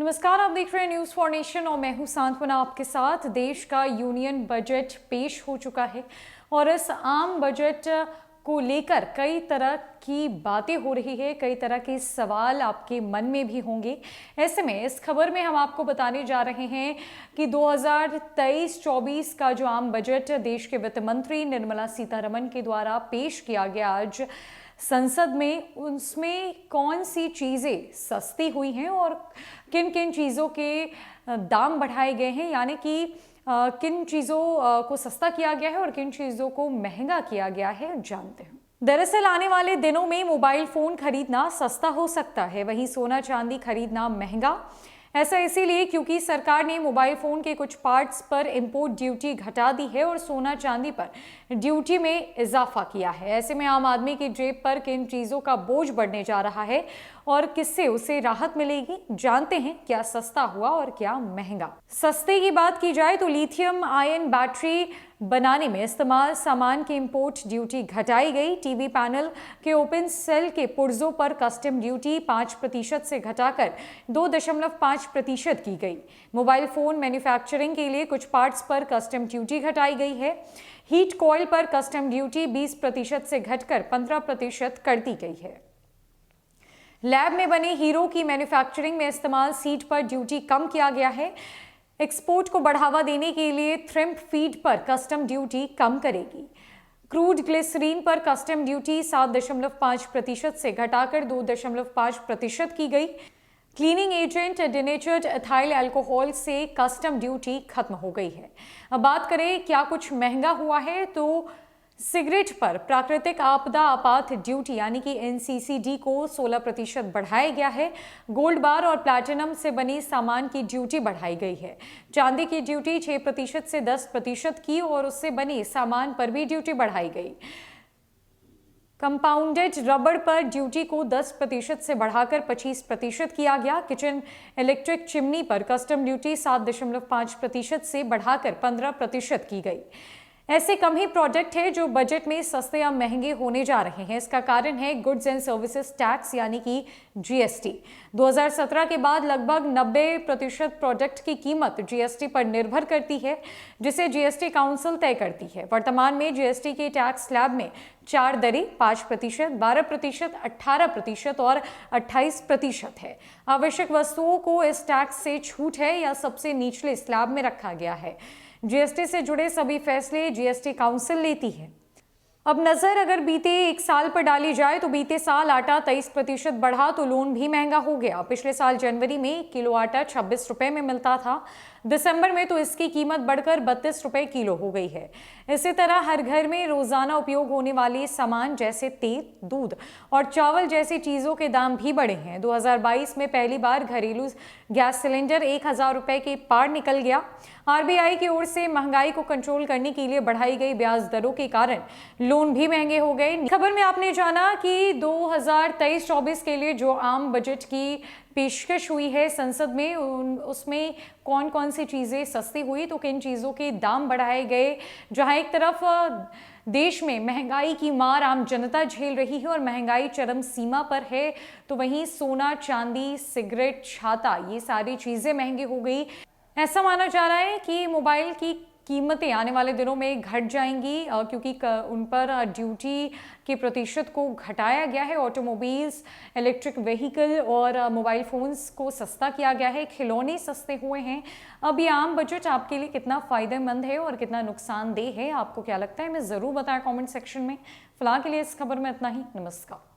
नमस्कार, आप देख रहे हैं न्यूज़ फॉर नेशन और मैं हूं सांत्वना आपके साथ। देश का यूनियन बजट पेश हो चुका है और इस आम बजट को लेकर कई तरह की बातें हो रही है, कई तरह के सवाल आपके मन में भी होंगे। ऐसे में इस खबर में हम आपको बताने जा रहे हैं कि 2023-24 का जो आम बजट देश के वित्त मंत्री निर्मला सीतारमण के द्वारा पेश किया गया आज संसद में, उसमें कौन सी चीज़ें सस्ती हुई हैं और किन किन चीज़ों के दाम बढ़ाए गए हैं, यानी कि किन चीज़ों को सस्ता किया गया है और किन चीज़ों को महंगा किया गया है, जानते हैं। दरअसल आने वाले दिनों में मोबाइल फ़ोन खरीदना सस्ता हो सकता है, वहीं सोना चांदी खरीदना महंगा। ऐसा इसीलिए क्योंकि सरकार ने मोबाइल फ़ोन के कुछ पार्ट्स पर इंपोर्ट ड्यूटी घटा दी है और सोना चांदी पर ड्यूटी में इजाफा किया है। ऐसे में आम आदमी की जेब पर किन चीज़ों का बोझ बढ़ने जा रहा है और किससे उसे राहत मिलेगी, जानते हैं क्या सस्ता हुआ और क्या महंगा। सस्ते की बात की जाए तो लिथियम आयन बैटरी बनाने में इस्तेमाल सामान की इंपोर्ट ड्यूटी घटाई गई। टीवी पैनल के ओपन सेल के पुर्जों पर कस्टम ड्यूटी 5% से घटाकर 2.5% की गई। मोबाइल फोन मैन्युफैक्चरिंग के लिए कुछ पार्ट्स पर कस्टम ड्यूटी घटाई गई है। हीट कॉइल पर कस्टम ड्यूटी 20% से घटकर 15% कर दी गई है। लैब में बने हीरो की मैन्युफैक्चरिंग में इस्तेमाल सीड पर ड्यूटी कम किया गया है। एक्सपोर्ट को बढ़ावा देने के लिए थ्रिम्प फीड पर कस्टम ड्यूटी कम करेगी। क्रूड ग्लिसरीन पर कस्टम ड्यूटी 7.5% से घटाकर 2.5% की गई। Cleaning agent denatured ethyl alcohol से कस्टम ड्यूटी खत्म हो गई है। अब बात करें क्या कुछ महंगा हुआ है, तो सिगरेट पर प्राकृतिक आपदा आपात ड्यूटी यानी कि NCCD को 16% बढ़ाया गया है। गोल्ड बार और प्लैटिनम से बनी सामान की ड्यूटी बढ़ाई गई है। चांदी की ड्यूटी 6% से 10% की और उससे बनी सामान पर भी ड्यूटी बढ़ाई गई। कंपाउंडेड रबड़ पर ड्यूटी को 10% से बढ़ाकर 25% किया गया। किचन इलेक्ट्रिक चिमनी पर कस्टम ड्यूटी 7.5% से बढ़ाकर 15% की गई। ऐसे कम ही प्रोडक्ट है जो बजट में सस्ते या महंगे होने जा रहे हैं। इसका कारण है गुड्स एंड सर्विसेज टैक्स यानी कि GST। 2017 के बाद लगभग 90% प्रोडक्ट की कीमत GST पर निर्भर करती है, जिसे GST काउंसिल तय करती है। वर्तमान में GST के टैक्स स्लैब में 4 दरें 5%, 12%, 18% और 28% है। आवश्यक वस्तुओं को इस टैक्स से छूट है या सबसे निचले स्लैब में रखा गया है। GST से जुड़े सभी फैसले GST काउंसिल लेती है। अब नजर अगर बीते एक साल पर डाली जाए तो बीते साल आटा 23% बढ़ा तो लोन भी महंगा हो गया। पिछले साल जनवरी में 1 किलो आटा 26 रुपए में मिलता था। दिसंबर में तो इसकी कीमत बढ़कर 32 रुपए किलो हो गई है। इसी तरह हर घर में रोजाना उपयोग होने वाले सामान जैसे तेल, दूध और चावल जैसी चीजों के दाम भी बढ़े हैं। 2022 में पहली बार घरेलू गैस सिलेंडर 1000 रुपए के पार निकल गया। RBI की ओर से महंगाई को कंट्रोल करने के लिए बढ़ाई गई ब्याज दरों के कारण लोन भी महंगे हो गए। खबर में आपने जाना कि 2023-24 के लिए जो आम बजट की पेशकश हुई है संसद में, उसमें कौन कौन सी चीज़ें सस्ती हुई तो किन चीज़ों के दाम बढ़ाए गए। जहां एक तरफ देश में महंगाई की मार आम जनता झेल रही है और महंगाई चरम सीमा पर है, तो वहीं सोना, चांदी, सिगरेट, छाता, ये सारी चीज़ें महंगी हो गई। ऐसा माना जा रहा है कि मोबाइल की कीमतें आने वाले दिनों में घट जाएंगी क्योंकि उन पर ड्यूटी के प्रतिशत को घटाया गया है। ऑटोमोबाइल्स, इलेक्ट्रिक व्हीकल और मोबाइल फ़ोन्स को सस्ता किया गया है। खिलौने सस्ते हुए हैं। अब ये आम बजट आपके लिए कितना फ़ायदेमंद है और कितना नुकसानदेह है, आपको क्या लगता है, हमें ज़रूर बताएं कमेंट सेक्शन में। फिलहाल के लिए इस खबर में इतना ही। नमस्कार।